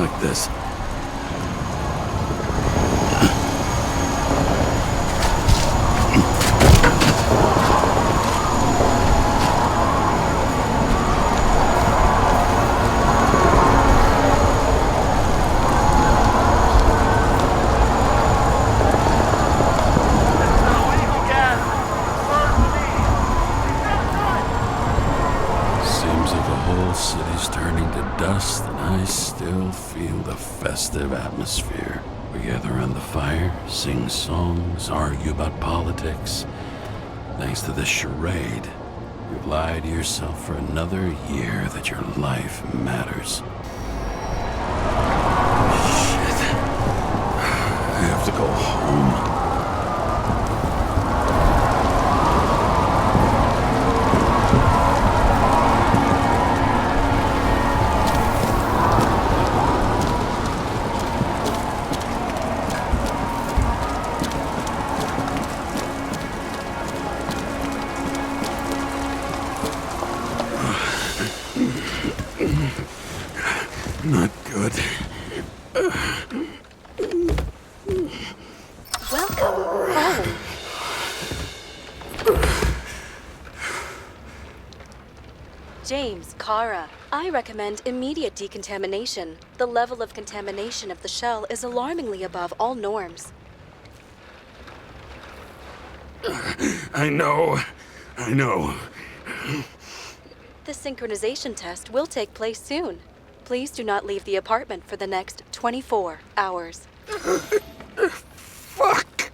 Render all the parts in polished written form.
like this. City's turning to dust, and I still feel the festive atmosphere. We gather around the fire, sing songs, argue about politics. Thanks to this charade, you've lied to yourself for another year that your life matters. Shit. I have to go home. Not good. Welcome home. James, Kara, I recommend immediate decontamination. The level of contamination of the shell is alarmingly above all norms. I know. The synchronization test will take place soon. Please do not leave the apartment for the next 24 hours. Fuck!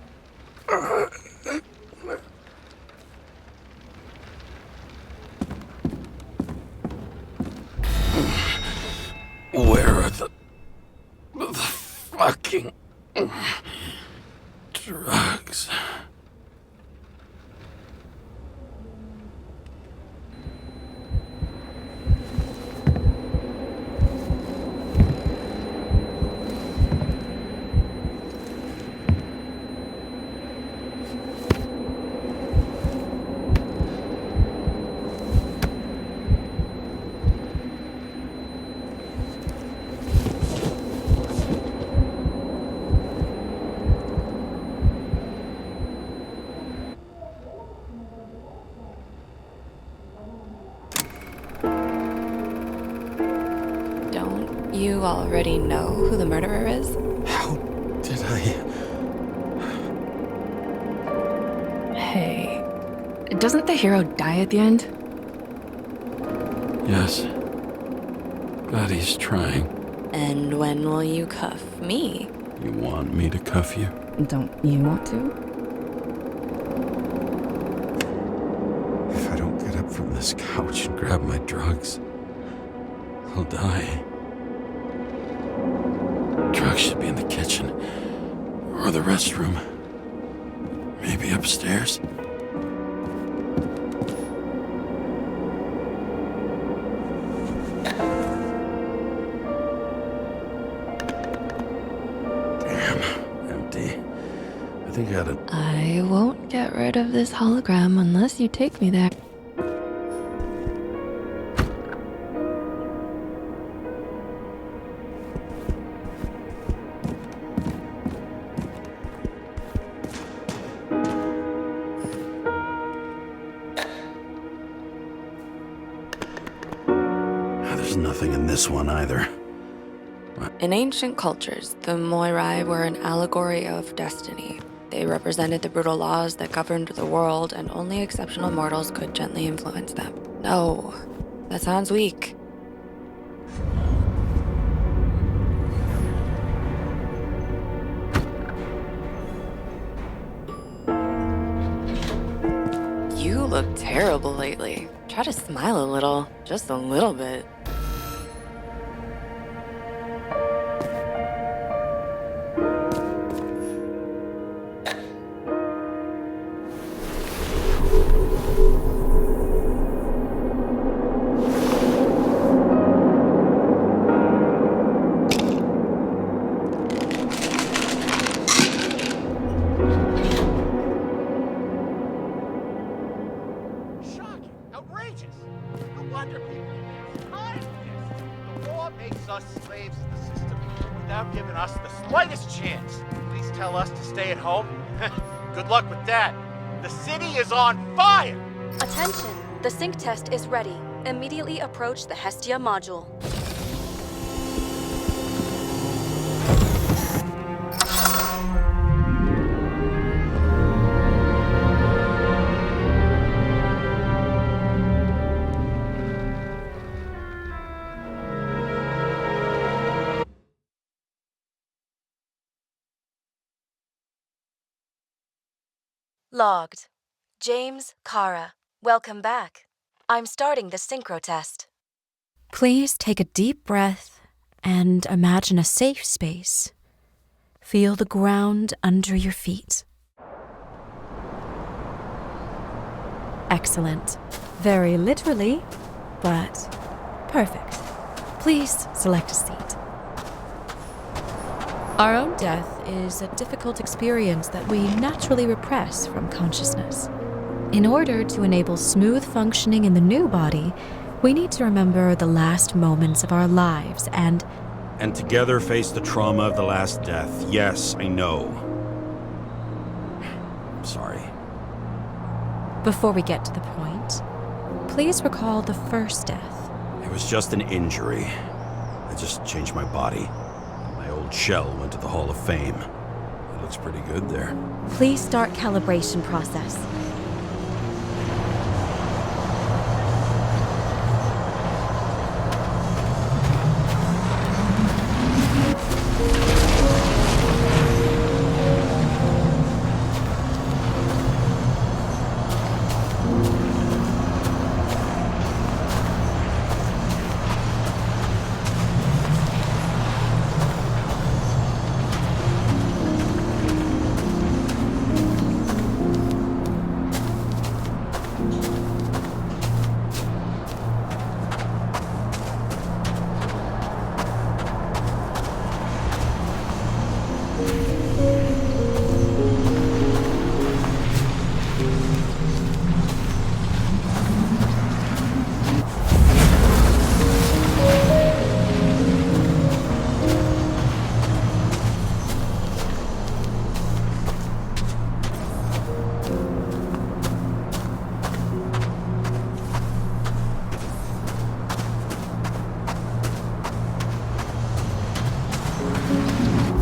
Where are the fucking drugs? You already know who the murderer is? How did I... Hey, doesn't the hero die at the end? Yes. But he's trying. And when will you cuff me? You want me to cuff you? Don't you want to? If I don't get up from this couch and grab my drugs, I'll die. Drugs should be in the kitchen. Or the restroom. Maybe upstairs. Damn, empty. I think I had I won't get rid of this hologram unless you take me there. There's nothing in this one either. In ancient cultures, the Moirai were an allegory of destiny. They represented the brutal laws that governed the world, and only exceptional mortals could gently influence them. No, that sounds weak. You look terrible lately. Try to smile a little, just a little bit. us slaves of the system without giving us the slightest chance. Please tell us to stay at home. Good luck with that. The city is on fire! Attention! The sync test is ready. Immediately approach the Hestia module. Logged. James, Kara, welcome back. I'm starting the synchro test. Please take a deep breath and imagine a safe space. Feel the ground under your feet. Excellent. Very literally, but perfect. Please select a seat. Our own death is a difficult experience that we naturally repress from consciousness. In order to enable smooth functioning in the new body, we need to remember the last moments of our lives and together face the trauma of the last death. Yes, I know. I'm sorry. before we get to the point, please recall the first death. It was just an injury. I just changed my body. My old shell went to the Hall of Fame. It looks pretty good there. Please start calibration process.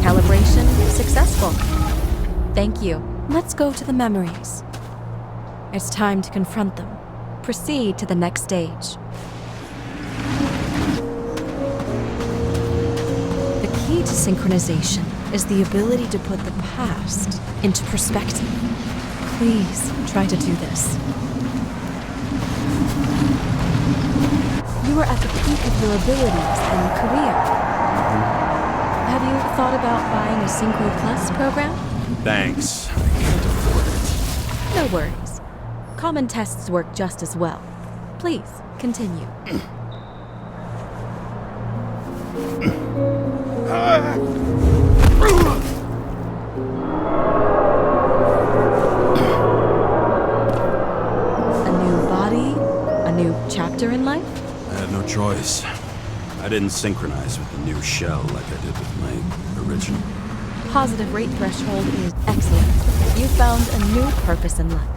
Calibration successful. Thank you. Let's go to the memories. It's time to confront them. Proceed to the next stage. The key to synchronization is the ability to put the past into perspective. Please try to do this. You are at the peak of your abilities and career. Have you thought about buying a Synchro Plus program? Thanks. I can't afford it. No worries. Common tests work just as well. Please, continue. A new body? A new chapter in life? I had no choice. I didn't synchronize with the new shell like I did with my original. Positive rate threshold is excellent. You found a new purpose in life.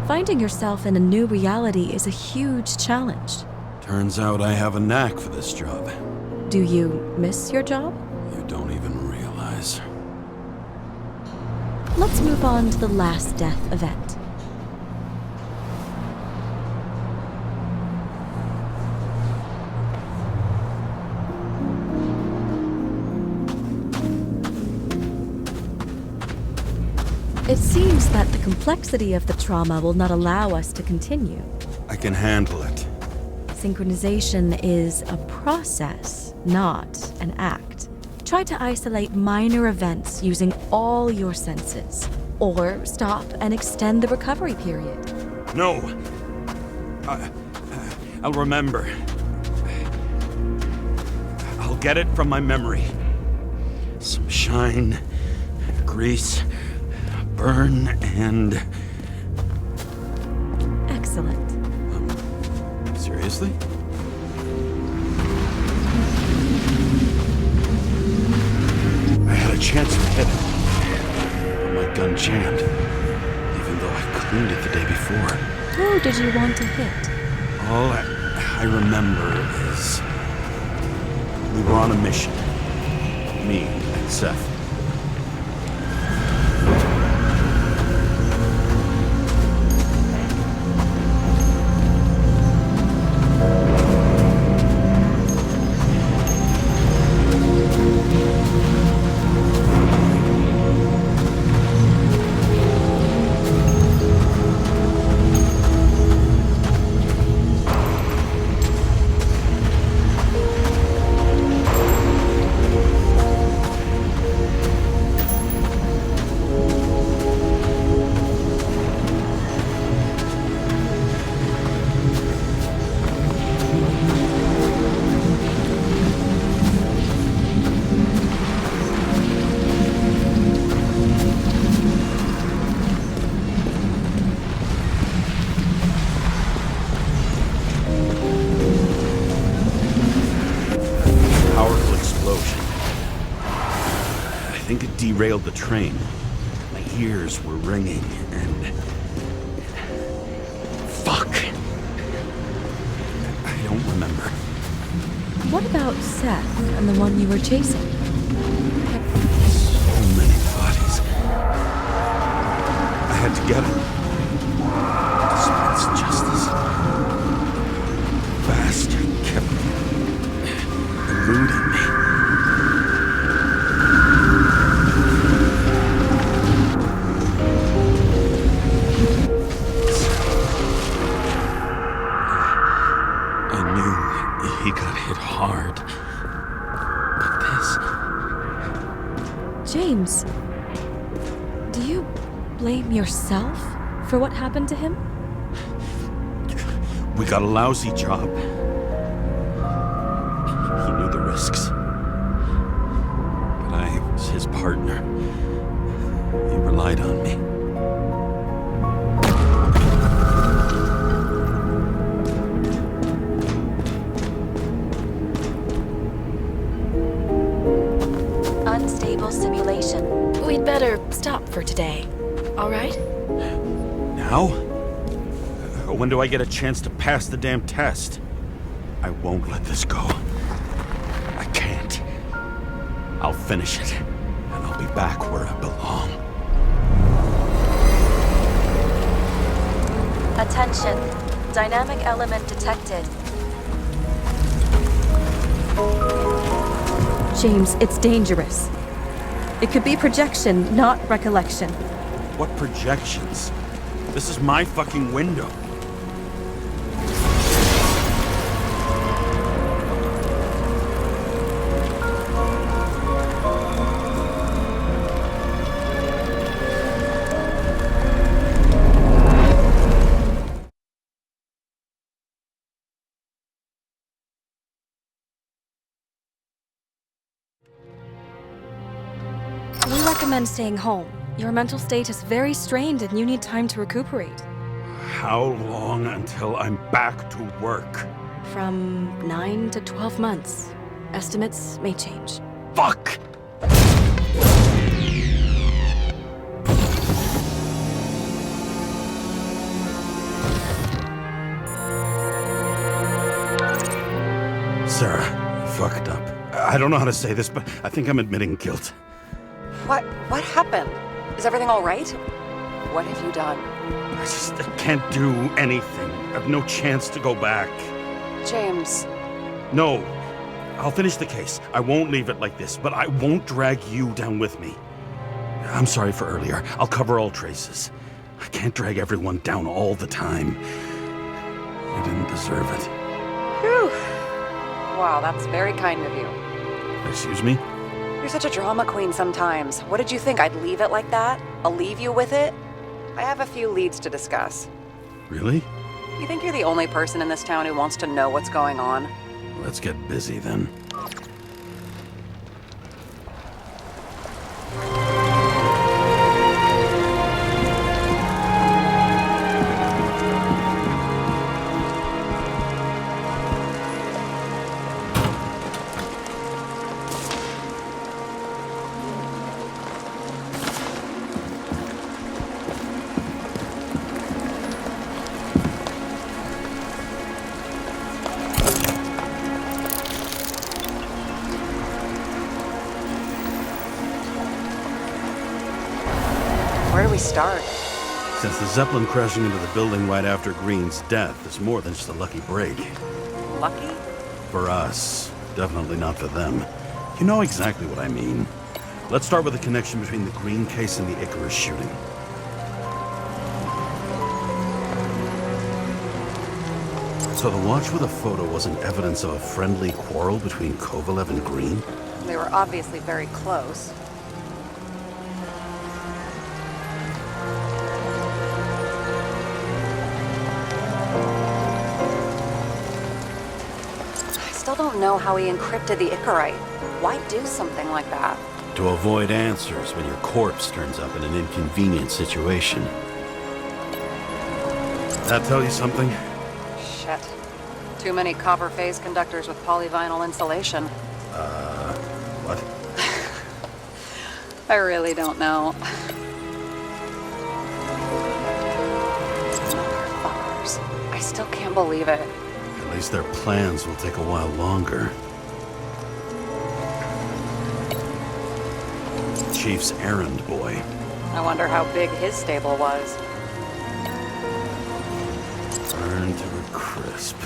Finding yourself in a new reality is a huge challenge. Turns out I have a knack for this job. Do you miss your job? You don't even realize. Let's move on to the last death event. It seems that the complexity of the trauma will not allow us to continue. I can handle it. Synchronization is a process, not an act. Try to isolate minor events using all your senses, or stop and extend the recovery period. No! I'll remember. I'll get it from my memory. Some shine, grease, burn, and... Excellent. Seriously? I had a chance to hit it, but my gun jammed, even though I cleaned it the day before. Who did you want to hit? All I remember is we were on a mission. Me and Seth. I think it derailed the train. My ears were ringing, and... Fuck! I don't remember. What about Seth and the one you were chasing? So many bodies. I had to get him. Dispense justice. Bastard kept eluding me. He got hit hard. But this... James, do you blame yourself for what happened to him? We got a lousy job. He knew the risks. But I was his partner. He relied on me. Unstable simulation. We'd better stop for today, all right? Now? When do I get a chance to pass the damn test? I won't let this go. I can't. I'll finish it, and I'll be back where I belong. Attention. Dynamic element detected. James, it's dangerous. It could be projection, not recollection. What projections? This is my fucking window. We recommend staying home. Your mental state is very strained and you need time to recuperate. How long until I'm back to work? From 9 to 12 months. Estimates may change. Fuck! Sarah, fucked up. I don't know how to say this, but I think I'm admitting guilt. What happened? Is everything all right? What have you done? I can't do anything. I have no chance to go back. James. No. I'll finish the case. I won't leave it like this, but I won't drag you down with me. I'm sorry for earlier. I'll cover all traces. I can't drag everyone down all the time. I didn't deserve it. Whew. Wow, that's very kind of you. Excuse me? You're such a drama queen sometimes. What did you think, I'd leave it like that? I'll leave you with it? I have a few leads to discuss. Really? You think you're the only person in this town who wants to know what's going on? Let's get busy then. start? Since the Zeppelin crashing into the building right after Green's death is more than just a lucky break. Lucky? For us. Definitely not for them. You know exactly what I mean. Let's start with the connection between the Green case and the Icarus shooting. So the watch with a photo wasn't evidence of a friendly quarrel between Kovalev and Green? They were obviously very close. I still don't know how he encrypted the Icarite. Why do something like that? To avoid answers when your corpse turns up in an inconvenient situation. That tell you something? Shit. Too many copper phase conductors with polyvinyl insulation. What? I really don't know. Motherfuckers. I still can't believe it. At least their plans will take a while longer. Chief's errand boy. I wonder how big his stable was. Burned to a crisp.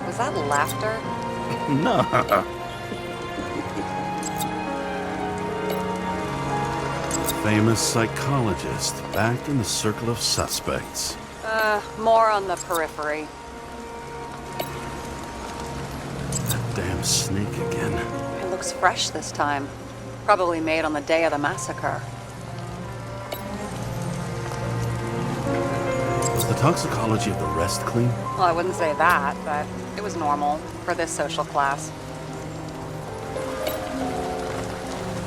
Was that laughter? No. Famous psychologist, back in the circle of suspects. More on the periphery. That damn snake again. It looks fresh this time. Probably made on the day of the massacre. Was the toxicology of the rest clean? Well, I wouldn't say that, but it was normal for this social class.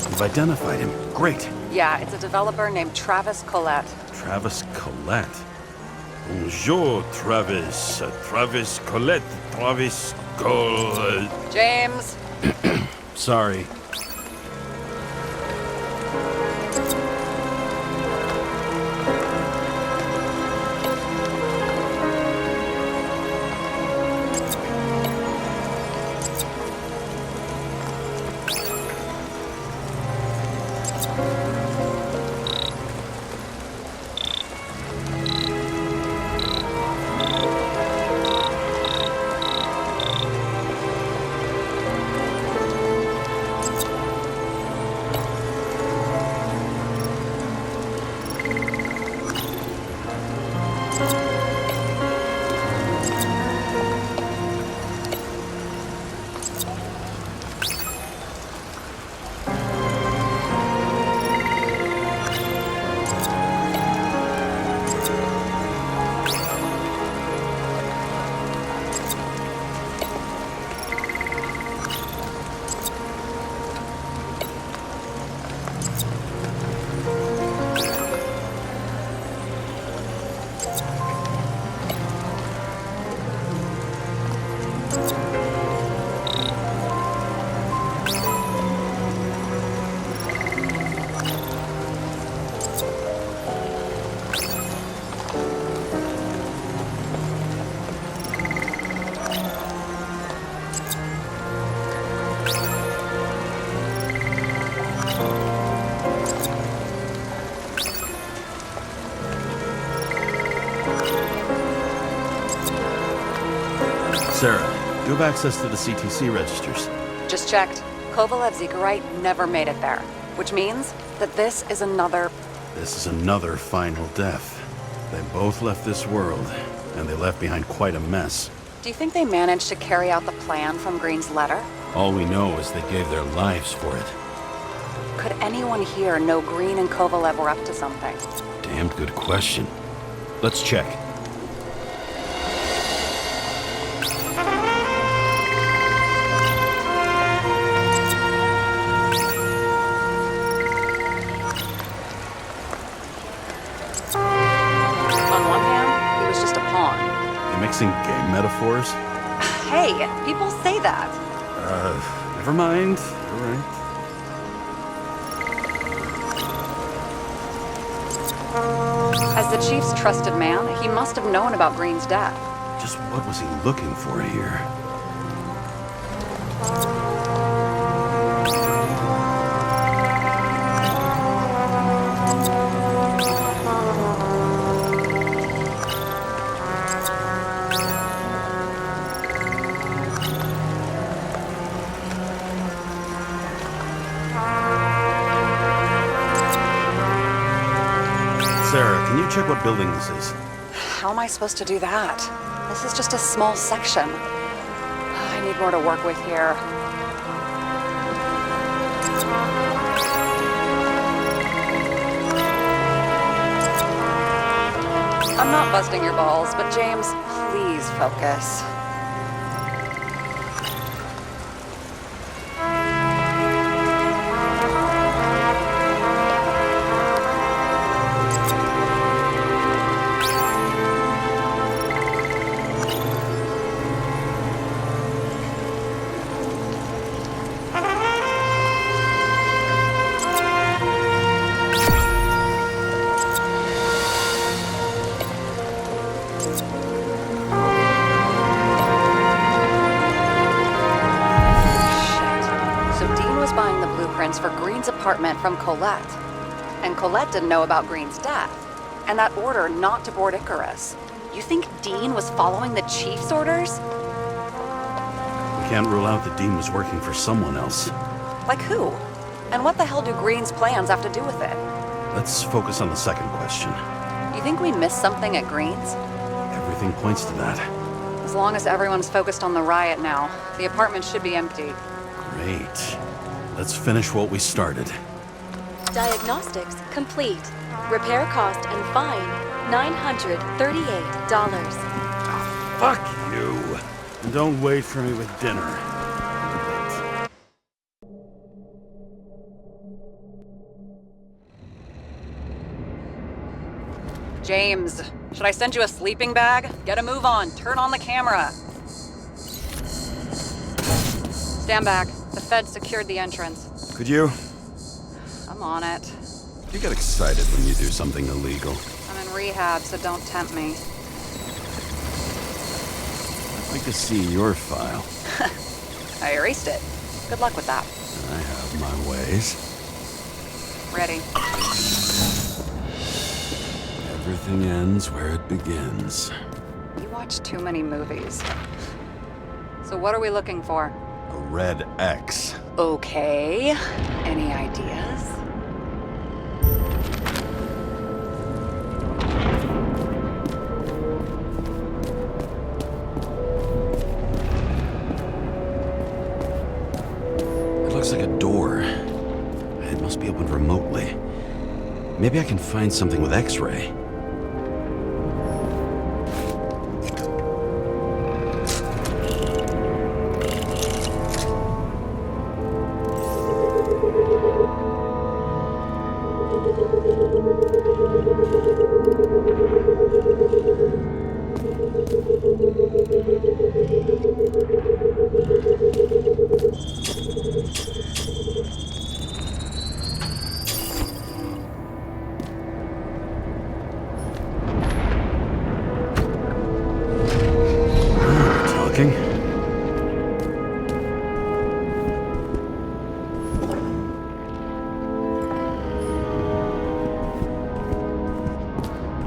You've identified him. Great. Yeah, it's a developer named Travis Collette. Travis Collette. Bonjour, Travis. Travis Collette. Travis Collette. James! Sorry. Sarah, you have access to the CTC registers. Just checked. Kovalev's Icarite never made it there, which means that this is another... This is another final death. They both left this world, and they left behind quite a mess. Do you think they managed to carry out the plan from Green's letter? All we know is they gave their lives for it. Could anyone here know Green and Kovalev were up to something? Damned good question. Let's check. On one hand, he was just a pawn. You mixing game metaphors? Hey, people say that. Never mind. All right. As the chief's trusted man, he must have known about Green's death. Just what was he looking for here? you check what building this is? How am I supposed to do that? This is just a small section. I need more to work with here. I'm not busting your balls, but James, please focus. For Green's apartment from Colette. And Colette didn't know about Green's death, and that order not to board Icarus. You think Dean was following the chief's orders? We can't rule out that Dean was working for someone else. Like who? And what the hell do Green's plans have to do with it? Let's focus on the second question. You think we missed something at Green's? Everything points to that. As long as everyone's focused on the riot now, the apartment should be empty. Great. Let's finish what we started. Diagnostics complete. Repair cost and fine, $938. Fuck you! And don't wait for me with dinner. James, should I send you a sleeping bag? Get a move on. Turn on the camera. Stand back. The feds secured the entrance. Could you? I'm on it. You get excited when you do something illegal. I'm in rehab, so don't tempt me. I'd like to see your file. I erased it. Good luck with that. I have my ways. Ready. Everything ends where it begins. You watch too many movies. So what are we looking for? A red X. Okay. Any ideas? It looks like a door. It must be opened remotely. Maybe I can find something with X-ray.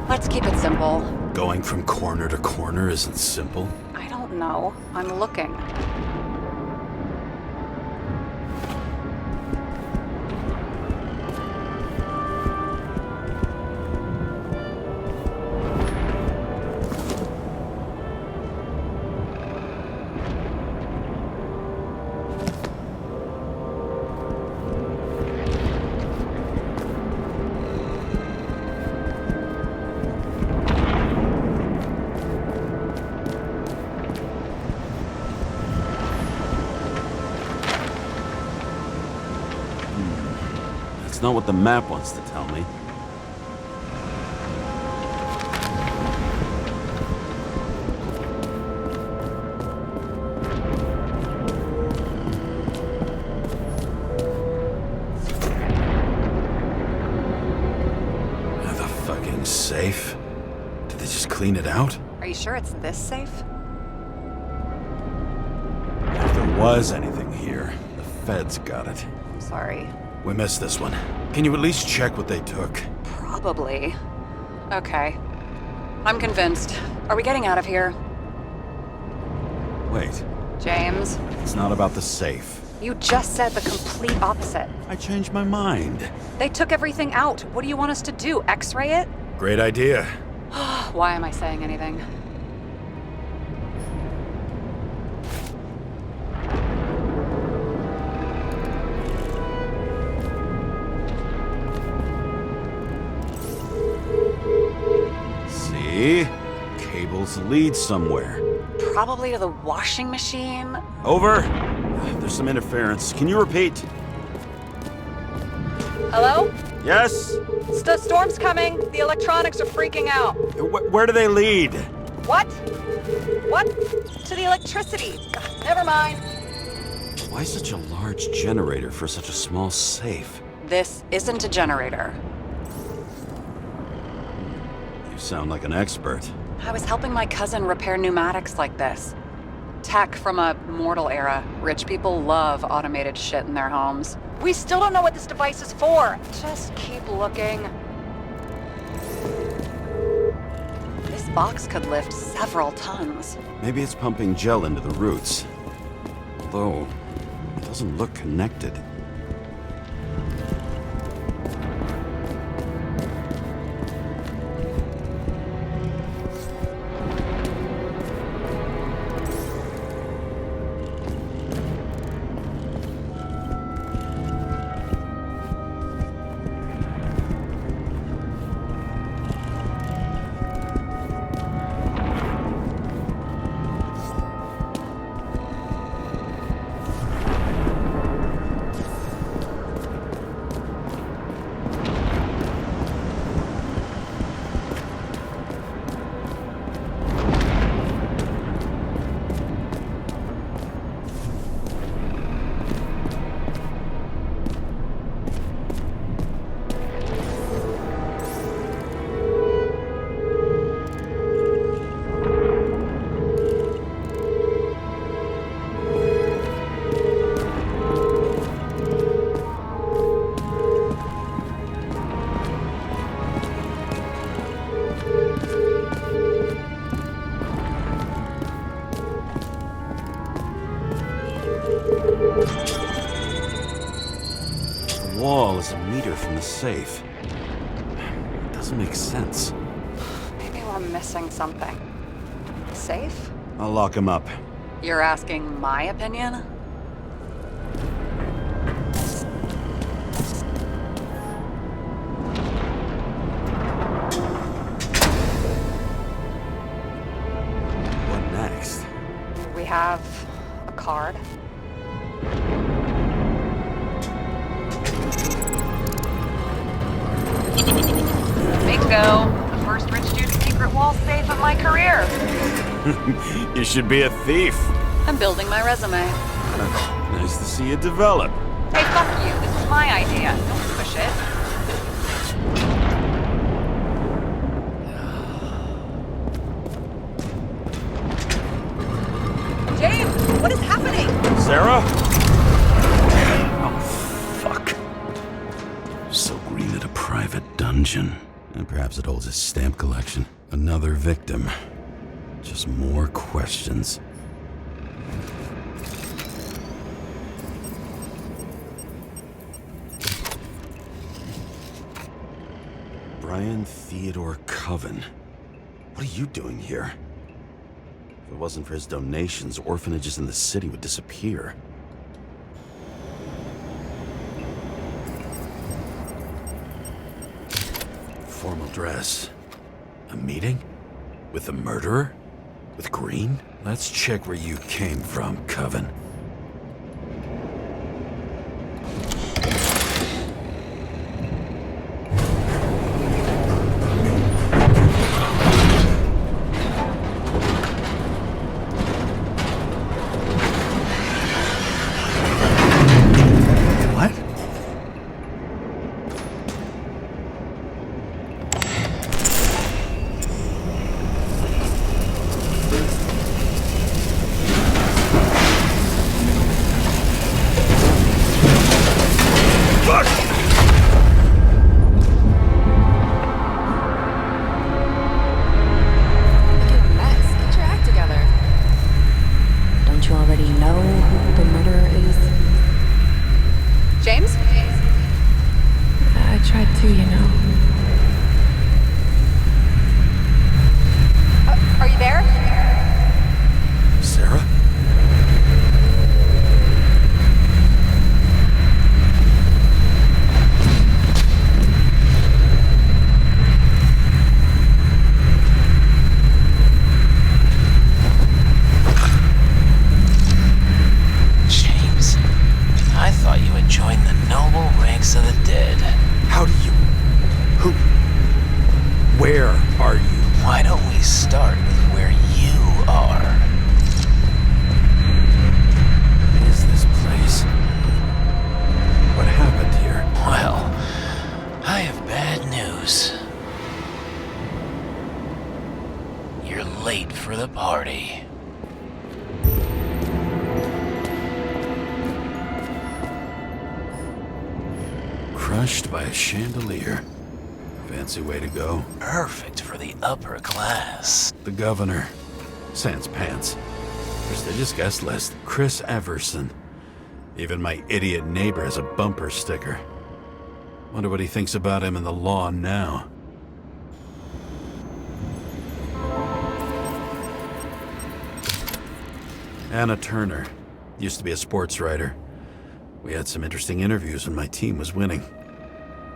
Let's keep it simple. Going from corner to corner isn't simple. I don't know. I'm looking. That's not what the map wants to tell me. The fucking safe? Did they just clean it out? Are you sure it's this safe? If there was anything here, the feds got it. I'm sorry. We missed this one. Can you at least check what they took? Probably. Okay. I'm convinced. Are we getting out of here? Wait, James, it's not about the safe. you just said the complete opposite. I changed my mind. They took everything out. What do you want us to do? X-ray it? Great idea. Why am I saying anything? See? Cables lead somewhere. Probably to the washing machine. Over. There's some interference. Can you repeat? Hello? Yes? The storm's coming. The electronics are freaking out. Where do they lead? What? What? To the electricity. Never mind. Why such a large generator for such a small safe? This isn't a generator. You sound like an expert. I was helping my cousin repair pneumatics like this. Tech from a mortal era. Rich people love automated shit in their homes. We still don't know what this device is for. Just keep looking. This box could lift several tons. Maybe it's pumping gel into the roots. Although, it doesn't look connected. The wall is a meter from the safe. It doesn't make sense. Maybe we're missing something. Safe? I'll lock him up. You're asking my opinion? What next? We have a card. Bingo! The first rich dude's secret wall safe of my career. You should be a thief. I'm building my resume. Nice to see you develop. Hey, fuck you. This is my idea. Don't push it. James, what is happening? Sarah? So green at a private dungeon. And perhaps it holds his stamp collection. Another victim. Just more questions. Brian Theodore Coven. What are you doing here? If it wasn't for his donations, orphanages in the city would disappear. Formal dress. A meeting? With the murderer? With Green? Let's check where you came from, Coven. What? crushed by a chandelier. Fancy way to go. Perfect for the upper class. The governor. Sans pants. Prestigious guest list. Chris Everson. Even my idiot neighbor has a bumper sticker. Wonder what he thinks about him in the law now. Anna Turner. Used to be a sports writer. We had some interesting interviews when my team was winning.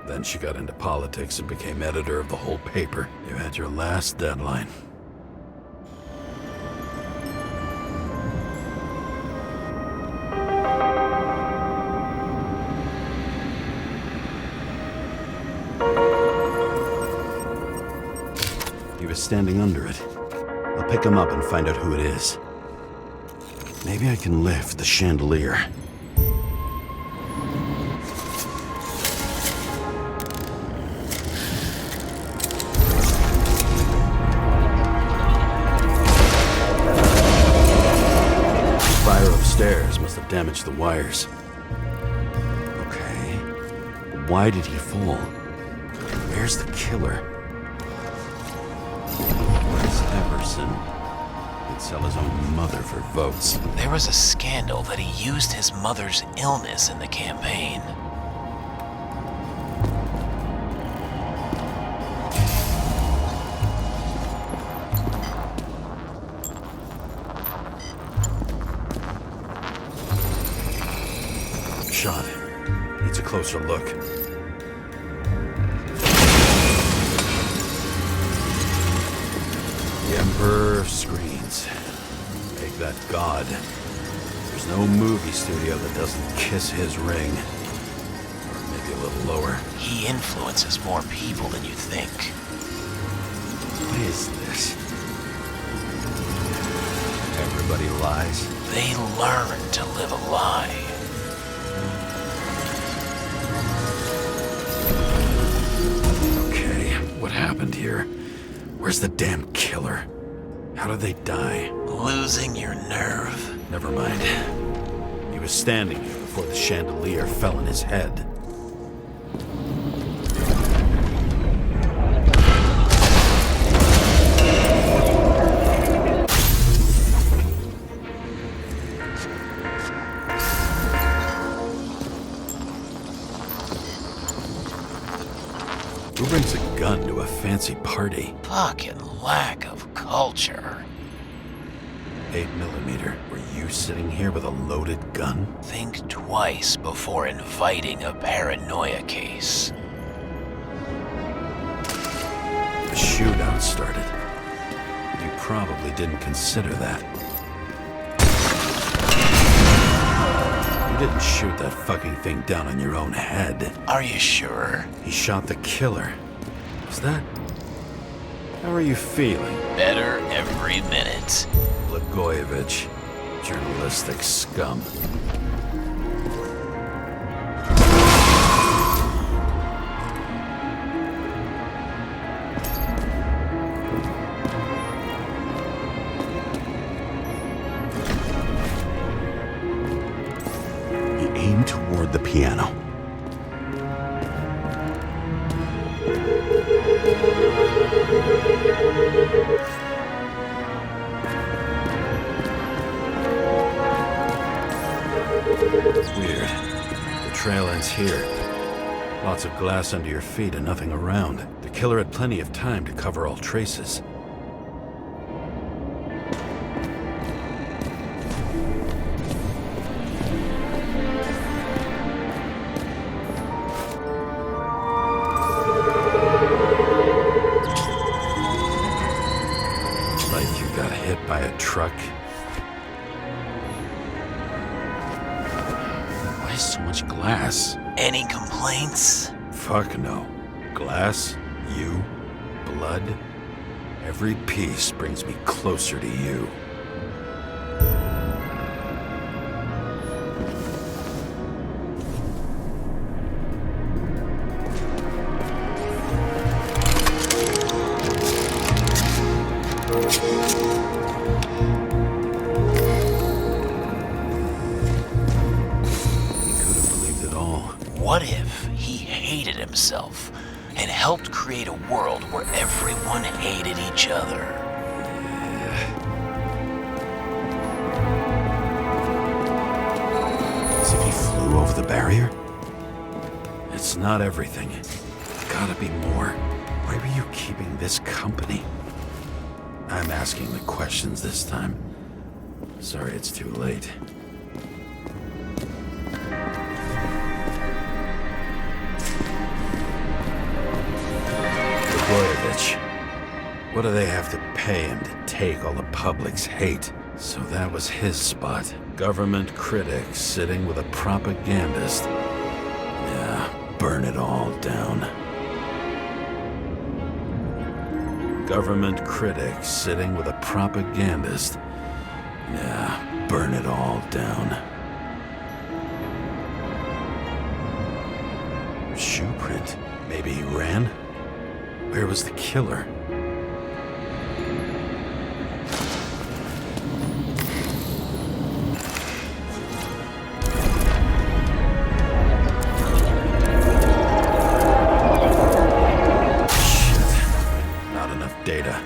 Then she got into politics and became editor of the whole paper. You had your last deadline. He was standing under it. I'll pick him up and find out who it is. Maybe I can lift the chandelier. Fire upstairs must have damaged the wires. Okay. Why did he fall? Where's the killer? Chris Everson. He'd sell his own mother for votes. There was a scandal that he used his mother's illness in the campaign. Shot. Needs a closer look. The Emperor of Screens. Make that god. There's no movie studio that doesn't kiss his ring. Or maybe a little lower. He influences more people than you think. What is this? Everybody lies. They learn to live a lie. Okay, what happened here? Where's the damn killer? How did they die? Losing your nerve? Never mind. He was standing here before the chandelier fell on his head. Who brings a gun to a fancy party? Fucking lack of culture. 8mm. Were you sitting here with a loaded gun? Think twice before inviting a paranoia case. A shootout started. You probably didn't consider that. You didn't shoot that fucking thing down on your own head. Are you sure? He shot the killer. Is that... How are you feeling? Better every minute. Blagojevich, journalistic scum. He aimed toward the piano. Weird. The trail ends here. Lots of glass under your feet and nothing around. The killer had plenty of time to cover all traces. Like you got hit by a truck. Why so much glass? Any complaints? Fuck no. Glass, you, blood. Every piece brings me closer to you. What if he hated himself and helped create a world where everyone hated each other. As if he flew over the barrier? It's not everything. Gotta be more. Why were you keeping this company? I'm asking the questions this time. Sorry it's too late. Blagojevich. What do they have to pay him to take all the public's hate? So that was his spot. Government critic sitting with a propagandist. Yeah, burn it all down. Government critic sitting with a propagandist. Yeah, burn it all down. Shoe print. Maybe he ran? Where was the killer? Data.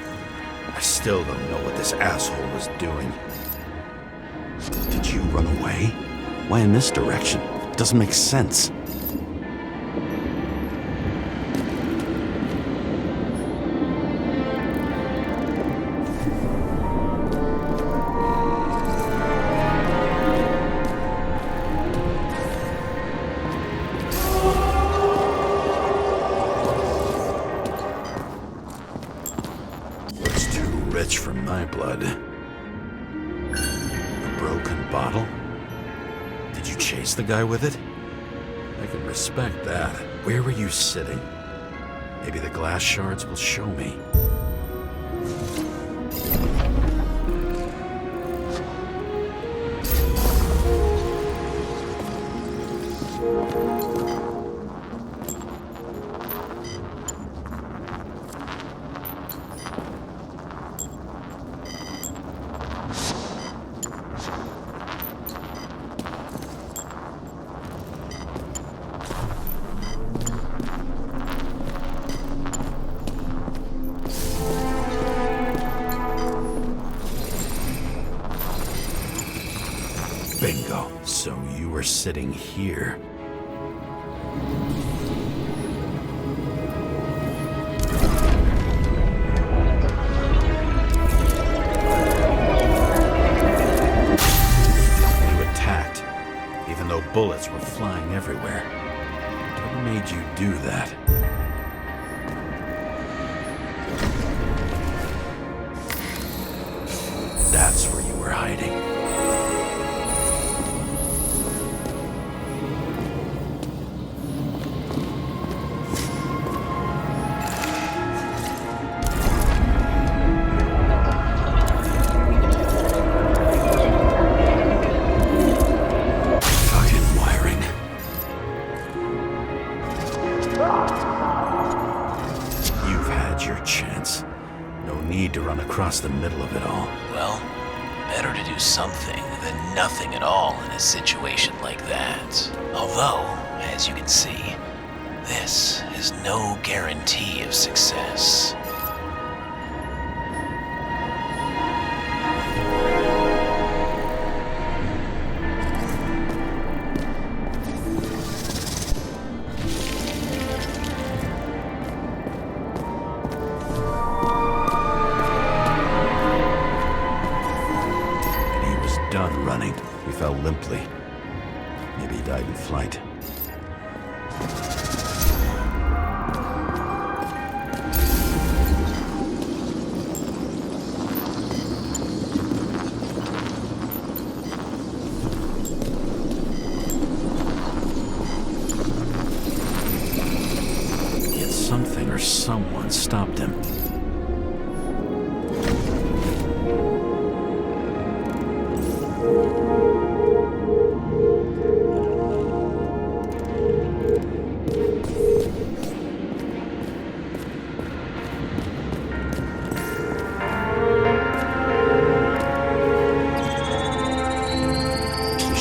I still don't know what this asshole was doing. Did you run away? Why in this direction? It doesn't make sense. For my blood. A broken bottle? Did you chase the guy with it? I can respect that. Where were you sitting? Maybe the glass shards will show me. Bingo. So you were sitting here. You attacked, even though bullets were flying everywhere. What made you do that? That's where you were hiding. Across the middle of it all. Well, better to do something than nothing at all in a situation like that. Although, as you can see, this is no guarantee of success. Done running. He fell limply. Maybe he died in flight. Yet something or someone stopped him.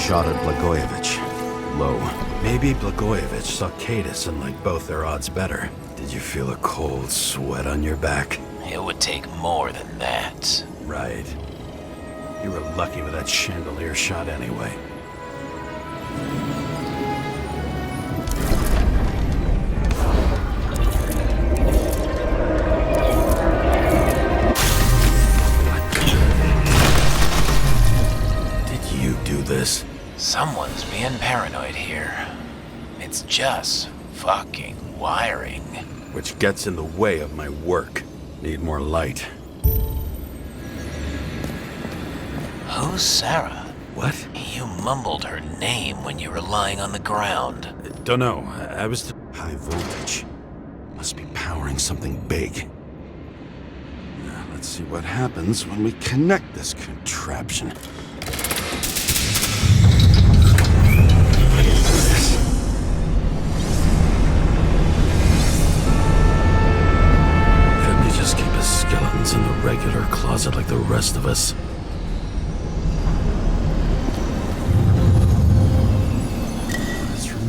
Shot at Blagojevich. low. Maybe Blagojevich saw Cadus and liked both their odds better. Did you feel a cold sweat on your back? It would take more than that. Right. You were lucky with that chandelier shot anyway. Did you do this? Someone's being paranoid here. It's just fucking wiring. Which gets in the way of my work. Need more light. Who's Sarah? What? You mumbled her name when you were lying on the ground. Don't know. I was... High voltage. Must be powering something big. Now, let's see what happens when we connect this contraption. Couldn't he just keep his skeletons in the regular closet like the rest of us?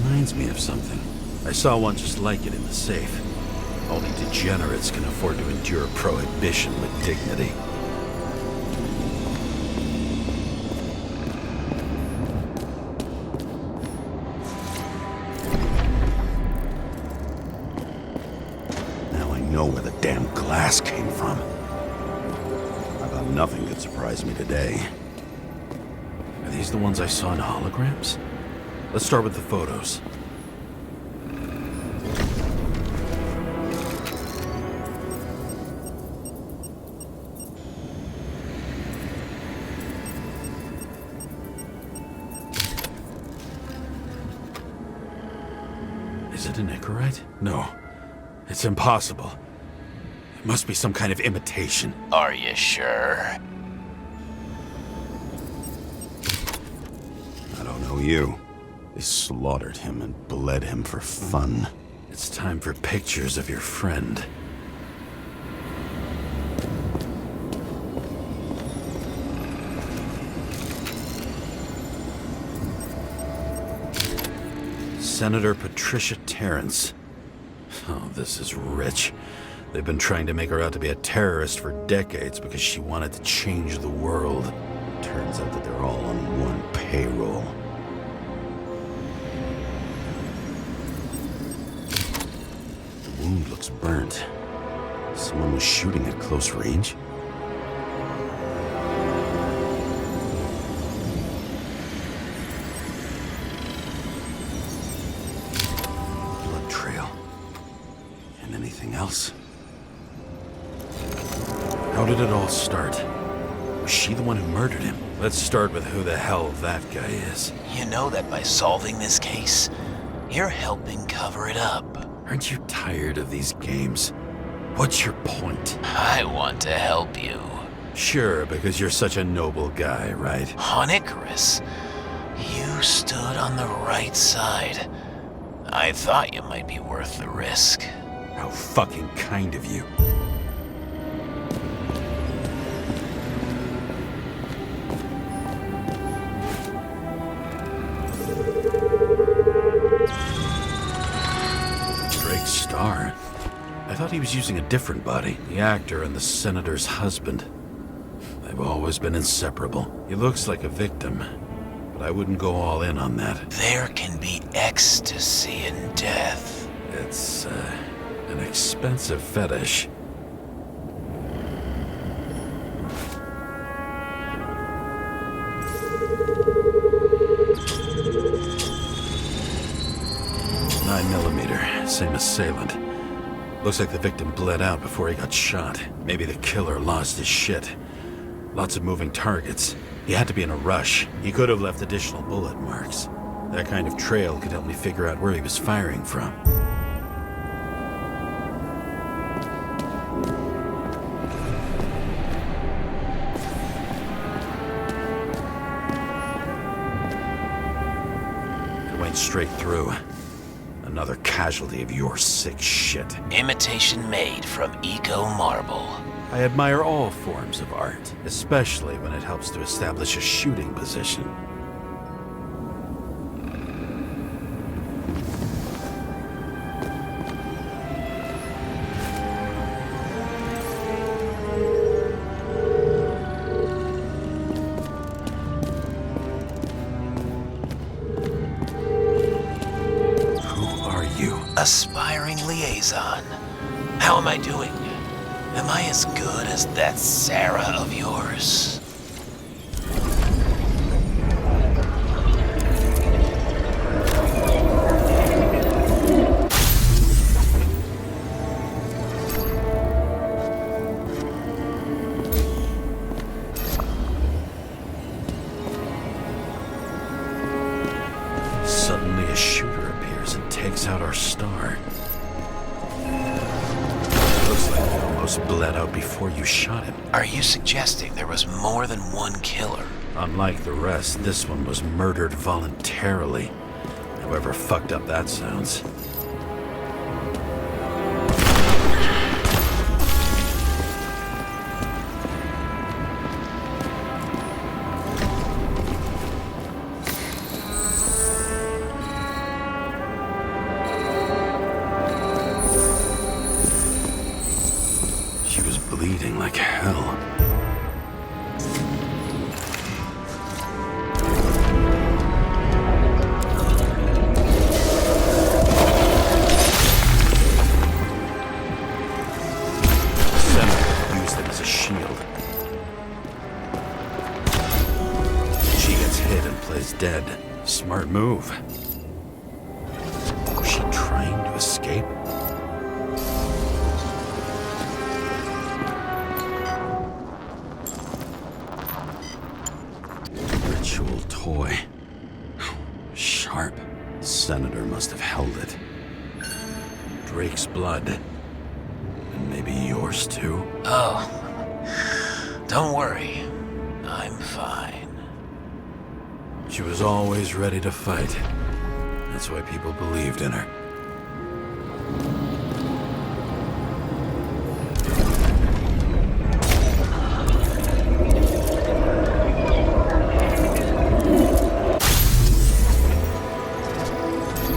Reminds me of something. I saw one just like it in the safe. Only degenerates can afford to endure prohibition with dignity. Now I know where the damn glass came from. I thought nothing could surprise me today. Are these the ones I saw in holograms? Let's start with the photos. Is it an Icarite? No. It's impossible. It must be some kind of imitation. Are you sure? I don't know you. They slaughtered him and bled him for fun. It's time for pictures of your friend. Senator Patricia Terrence. Oh, this is rich. They've been trying to make her out to be a terrorist for decades because she wanted to change the world. Turns out that they're all on one payroll. The wound looks burnt. Someone was shooting at close range? Blood trail. And anything else? How did it all start? Was she the one who murdered him? Let's start with who the hell that guy is. You know that by solving this case, you're helping cover it up. Aren't you tired of these games? What's your point? I want to help you. Sure, because you're such a noble guy, right? On Icarus, you stood on the right side. I thought you might be worth the risk. How fucking kind of you. Star. I thought he was using a different body. The actor and the senator's husband. They've always been inseparable. He looks like a victim, but I wouldn't go all in on that. There can be ecstasy in death. It's, an expensive fetish. Same assailant. Looks like the victim bled out before he got shot. Maybe the killer lost his shit. Lots of moving targets. He had to be in a rush. He could have left additional bullet marks. That kind of trail could help me figure out where he was firing from. It went straight through. Another casualty of your sick shit. Imitation made from eco marble. I admire all forms of art, especially when it helps to establish a shooting position. Aspiring liaison. How am I doing? Am I as good as that Sarah of yours? Suddenly a shooter appears and takes out our star. Looks like he almost bled out before you shot him. Are you suggesting there was more than one killer? Unlike the rest, this one was murdered voluntarily. However fucked up that sounds. She was bleeding like hell. Used it as a shield. She gets hit and plays dead. Smart move. Was she trying to escape? Ritual toy. Sharp. Senator must have held it. Drake's blood. And maybe yours too? Oh, don't worry. I'm fine. She was always ready to fight. That's why people believed in her.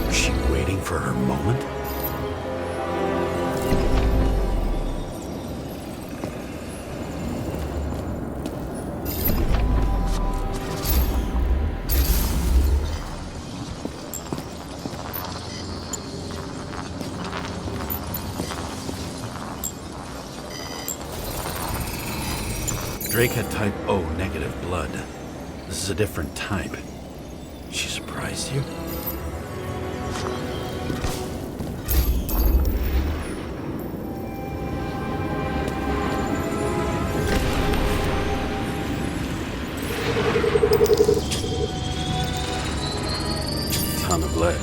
Was she waiting for her moment? Drake had type O negative blood. This is a different type. She surprised you? Ton of lead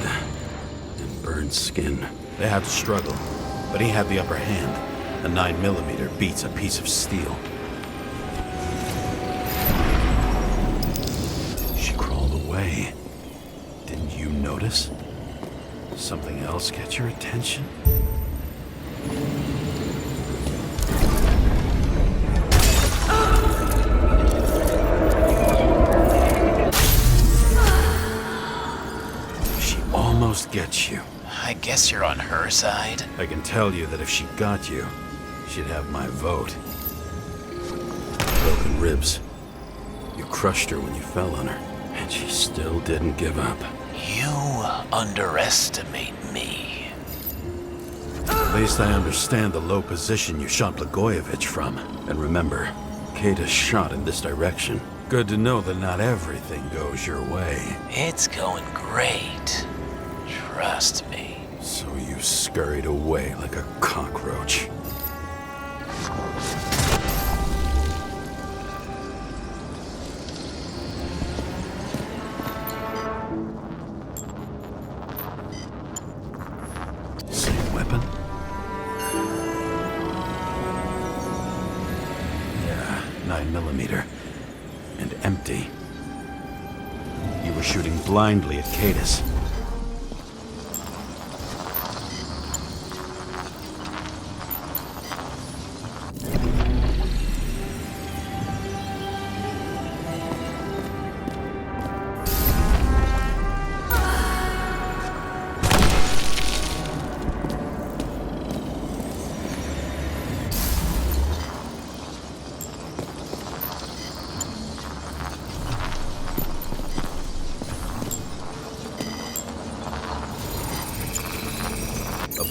and burned skin. They had to struggle, but he had the upper hand. A 9mm beats a piece of steel. Away. Didn't you notice? Something else get your attention? She almost gets you. I guess you're on her side. I can tell you that if she got you, she'd have my vote. Broken ribs. You crushed her when you fell on her. And she still didn't give up. You underestimate me. At least I understand the low position you shot Blagojevich from. And remember, Kata's shot in this direction. Good to know that not everything goes your way. It's going great. Trust me. So you scurried away like a cockroach. Same weapon? Yeah, 9mm. And empty. You were shooting blindly at Cadus.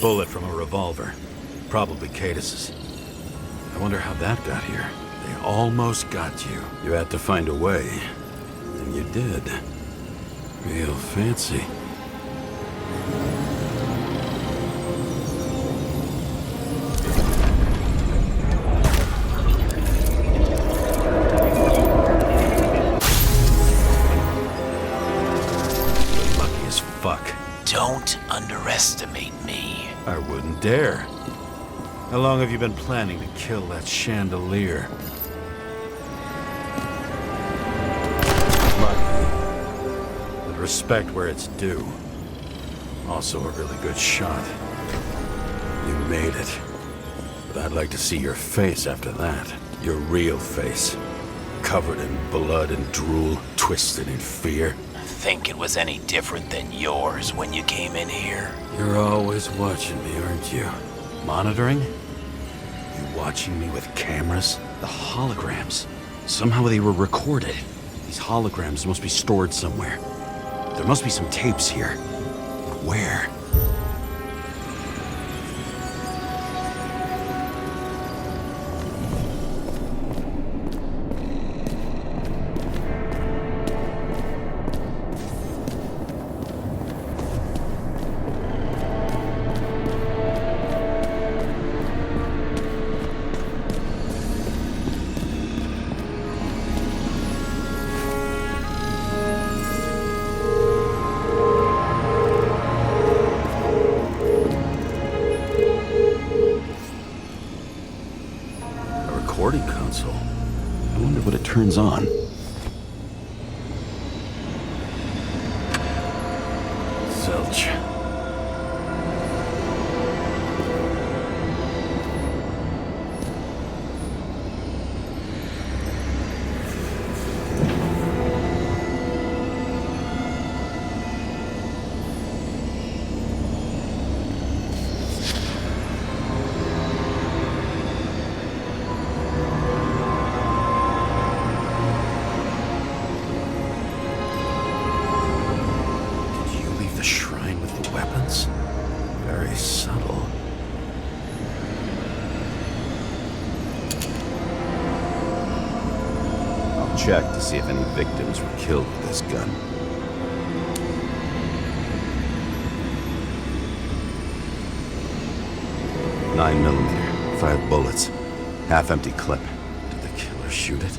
bullet from a revolver. Probably Cadis's. I wonder how that got here. They almost got you. You had to find a way. And you did. Real fancy. Lucky as fuck. Don't underestimate me. I wouldn't dare. How long have you been planning to kill that chandelier? Lucky. But respect where it's due. Also a really good shot. You made it. But I'd like to see your face after that. Your real face. Covered in blood and drool, twisted in fear. Think it was any different than yours when you came in here? You're always watching me, aren't you? Monitoring? You watching me with cameras? The holograms. Somehow they were recorded. These holograms must be stored somewhere. There must be some tapes here. But where? Recording console. I wonder what it turns on. Zilch. Very subtle. I'll check to see if any victims were killed with this gun. .9mm, 5 bullets, half-empty clip. Did the killer shoot it?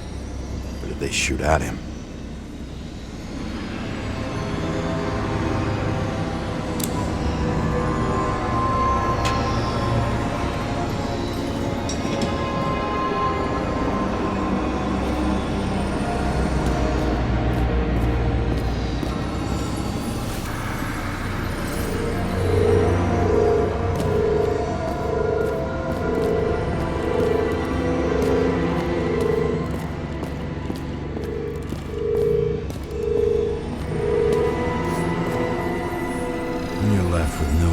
Or did they shoot at him?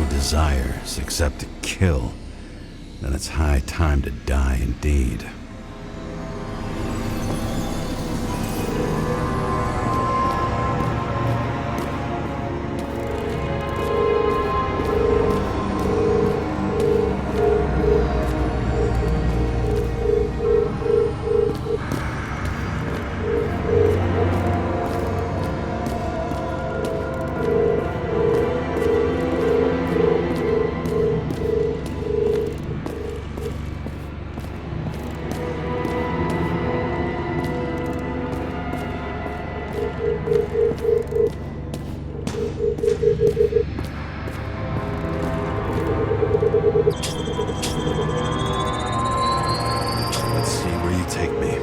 Desires except to kill, then it's high time to die indeed. Let's see where you take me.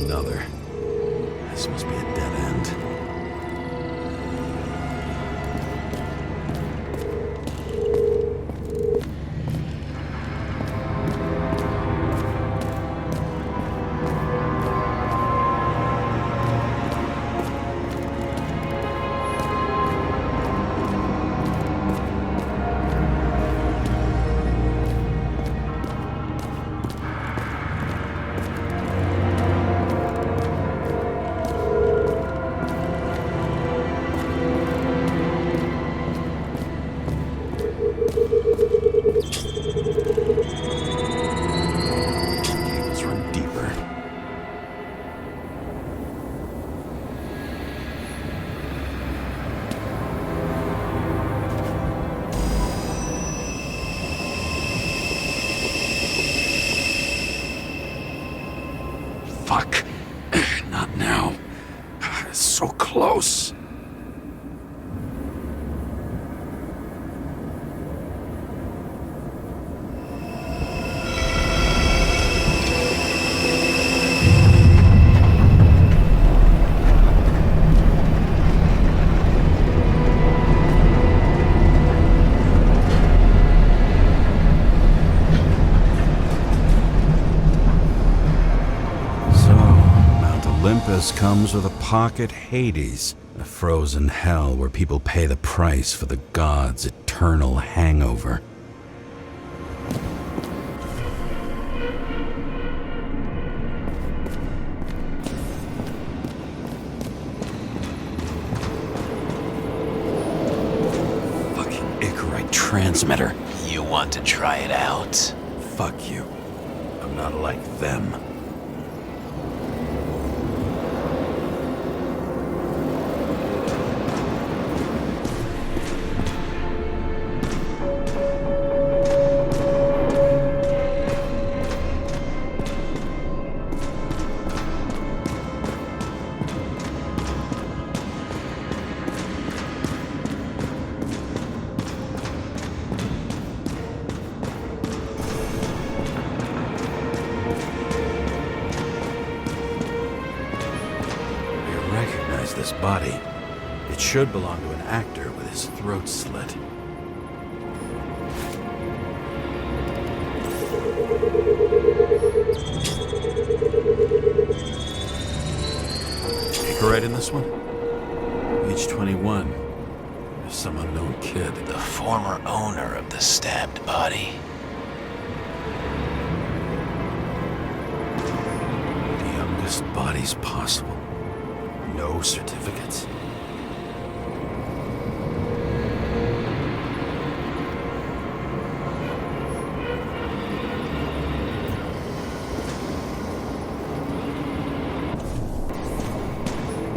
Another. This must be a dead end. Fuck. Not now. So close. Olympus comes with a pocket Hades, a frozen hell where people pay the price for the gods' eternal hangover. Fucking Icarite transmitter. You want to try it out? Fuck you. I'm not like them. This body. It should belong to an actor with his throat slit. Icarite in this one? Age 21. There's some unknown kid. The former owner of the stabbed body. The youngest bodies possible. No certificates.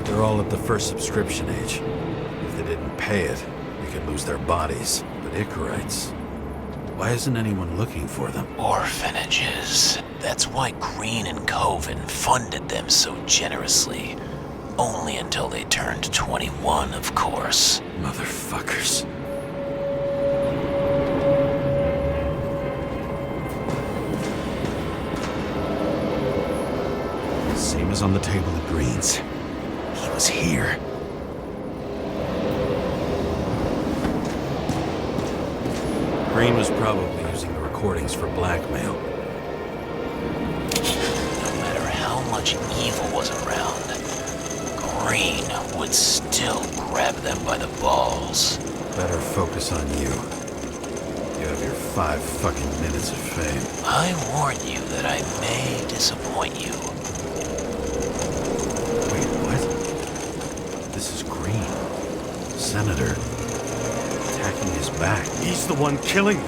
They're all at the first subscription age. If they didn't pay it, they could lose their bodies. But Icarites, why isn't anyone looking for them? Orphanages. That's why Green and Coven funded them so generously. Only until they turned 21, of course. Motherfuckers. Same as on the table at Green's. He was here. Green was probably using the recordings for blackmail. No matter how much evil was around, Green would still grab them by the balls. Better focus on you. You have your 5 fucking minutes of fame. I warn you that I may disappoint you. Wait, what? This is Green. Senator. Attacking his back. He's the one killing you.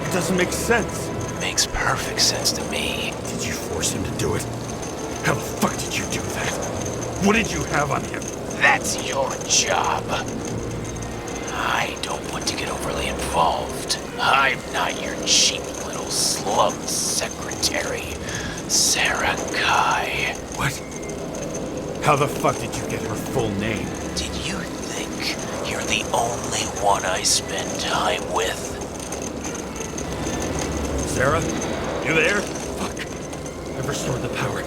It doesn't make sense. Makes perfect sense to me. Did you force him to do it? How the fuck did you do that? What did you have on him? That's your job. I don't want to get overly involved. I'm not your cheap little slum secretary, Sarah Kai. What? How the fuck did you get her full name? Did you think you're the only one I spend time with? Sarah? You there? Fuck. I've restored the power.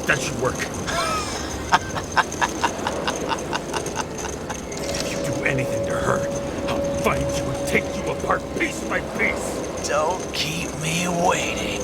That should work. If you do anything to her, I'll find you and take you apart piece by piece. Don't keep me waiting.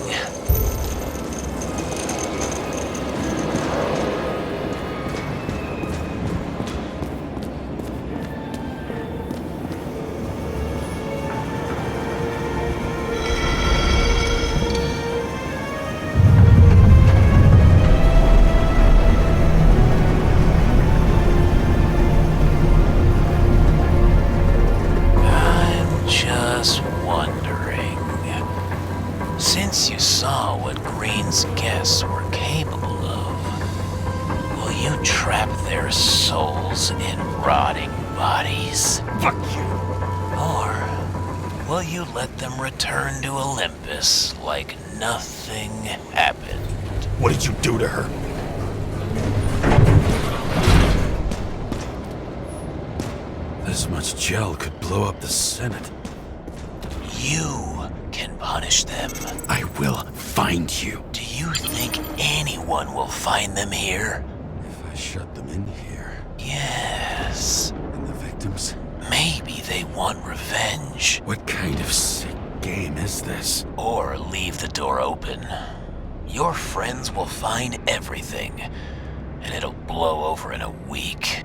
Since you saw what Green's guests were capable of, will you trap their souls in rotting bodies? Fuck you! Or will you let them return to Olympus like nothing happened? What did you do to her? This much gel could blow up the Senate. You can punish them. I will find you. Do you think anyone will find them here? If I shut them in here, Yes. and the victims, Maybe they want revenge. what kind of sick game is this? Or leave the door open. Your friends will find everything, and it'll blow over in a week.